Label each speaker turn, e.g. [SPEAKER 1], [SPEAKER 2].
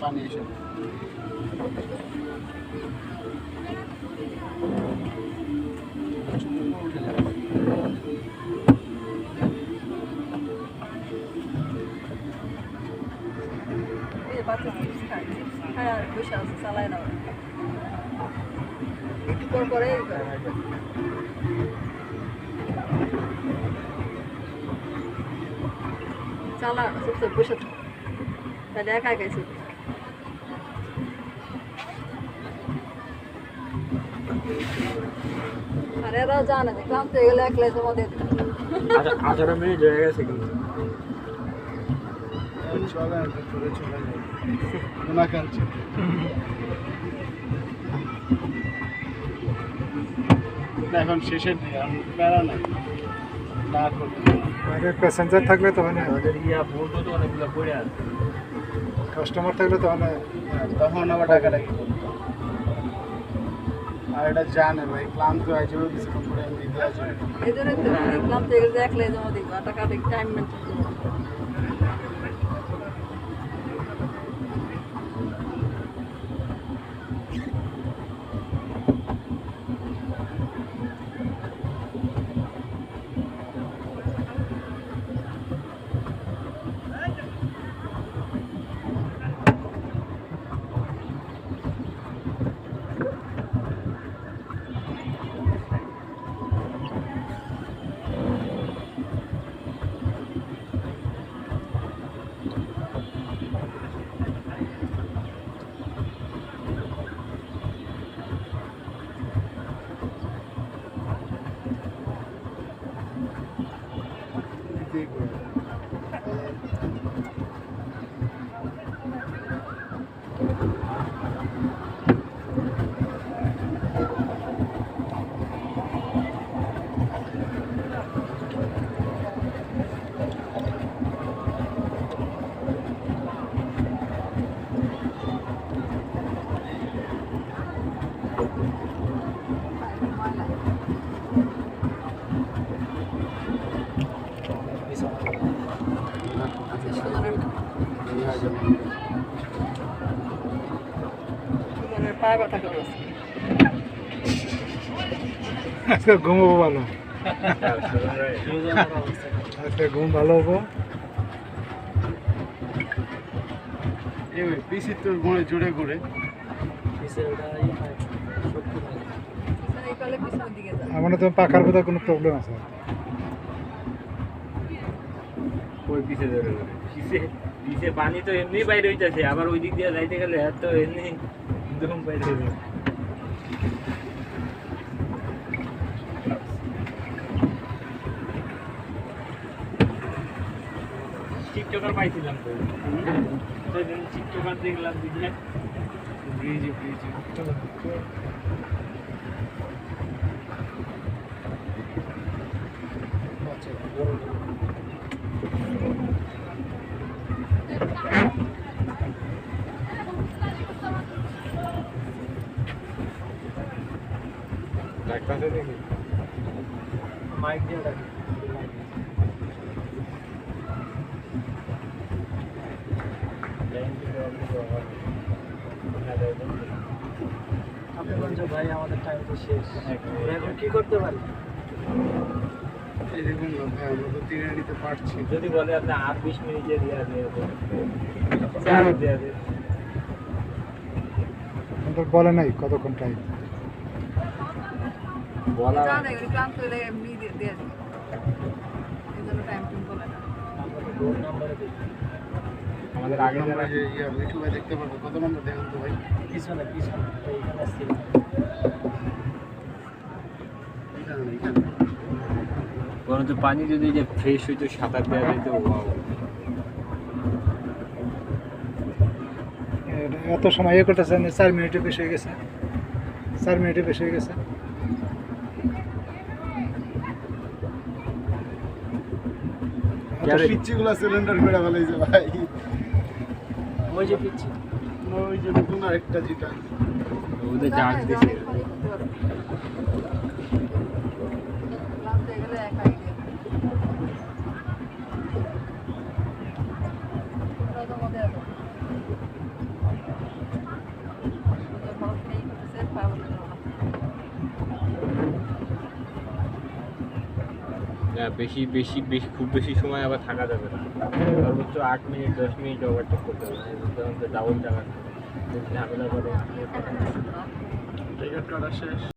[SPEAKER 1] পানি এসে উঠে যাবে।
[SPEAKER 2] বাচ্চা চিপস খায়, চিপস খায় আর বসে আছে, চালায় না। একটু পর পরে চালা চুপচাপ বসে থাকে, তাহলে একা একাই চলবে। আর এরাও জানে যে ক্লান্ত হয়ে গেলে একলাই জমা দিয়ে দেবে।
[SPEAKER 3] 18 মিনিট হয়ে গেছে কিন্তু
[SPEAKER 1] চলে চলে চলে যায় ওনা কাছে এখন শেষের দিকে আর প্যারা নাই না করতে
[SPEAKER 4] বাইরে প্যাসেঞ্জার থাকলে তো মানে
[SPEAKER 3] আমাদের বোর্ডও তো অনেকগুলো পড়ে আছে
[SPEAKER 4] কাস্টমার থাকলে তো মানে
[SPEAKER 1] তখন আবার টাকাটাকি করতো আর এটা জানে ভাই ক্লান্ত হয়েছে কিছুক্ষণ করে আমি দিতে আসি
[SPEAKER 2] এই জন্যই তো ক্লান্ত হয়ে গেলে একলাই জমা দিব, আর টাকা টাইম মেনটেন করবো। পায়ে ব্যথা করে
[SPEAKER 4] আজকে ঘুমাবো ভালো, আজকে ঘুম ভালো হবো।
[SPEAKER 1] পিসি তোর ঘুরে জুড়ে ঘুরে
[SPEAKER 2] পিছনের দিকে যায়।
[SPEAKER 4] আমার তো পাখার বোধহয় কোনো প্রবলেম আছে।
[SPEAKER 3] ওই পিছে ধরে ধরে পিছে পিছে পানি তো এমনি বাইরে হইতেছে, আবার ওই দিক দিয়ে যাইতে গেলে এত এমনি একদম বাইরে হয়ে যাবে। টিকটকার পাইছিলাম তো সেদিন টিকটকার দেখলাম দিদি
[SPEAKER 1] ব্রিজে ব্রিজে
[SPEAKER 3] মাইক দিয়ে ডাকি ভাই আমাদের টাইম তো শেষ, এখন কি করতে পারি?
[SPEAKER 1] এই দেখুন না ভাই আমরা তো তীরে নিতে পারছি
[SPEAKER 3] যদি বলে আপনি আর 20 মিনিটে দিয়ে দেবে
[SPEAKER 4] আমাদের বলে নাই কতক্ষণ টাইম।
[SPEAKER 3] বলা
[SPEAKER 2] জানে ক্লান্ত হলে এমনি দিয়ে দিবে, এই জন্য টাইম টুম বলে না।
[SPEAKER 3] রোড নাম্বারে আমাদের আগে
[SPEAKER 1] আমরা
[SPEAKER 3] যারা
[SPEAKER 1] যে ইউটিউবে দেখতে পারবো কত নম্বর দেখুন তো ভাই
[SPEAKER 3] পিছনে পিছনে এইখানে ছিল
[SPEAKER 1] এখানে
[SPEAKER 3] বরঞ্চ পানি যদি যে ফ্রেশ হইতো সাঁতার দেওয়া যেত
[SPEAKER 4] এত সময় ইয়ে করতেছে 4 মিনিটে বেশি হয়ে গেছে, 4 মিনিটে বেশি হয়ে গেছে।
[SPEAKER 1] পিচ্ছিগুলো সিলিন্ডার করে ফেলাইছে ভাই
[SPEAKER 3] ওই যে পিচ্ছি
[SPEAKER 1] ওই যে নতুন আরেকটা যেটা
[SPEAKER 3] ওদের জাগ দিছে
[SPEAKER 2] ক্লান্ত হয়ে গেলে একাই দিয়ে ওরা তো মধ্যে আছে।
[SPEAKER 3] না বেশি বেশি বেশি খুব বেশি সময় আবার থাকা যাবে না, সর্বোচ্চ 8 মিনিট 10 মিনিট ওভারটেক করতে হবে, তখন তো ডাবল টাকা ঝামেলা করে।
[SPEAKER 1] টিকিট কাটা শেষ।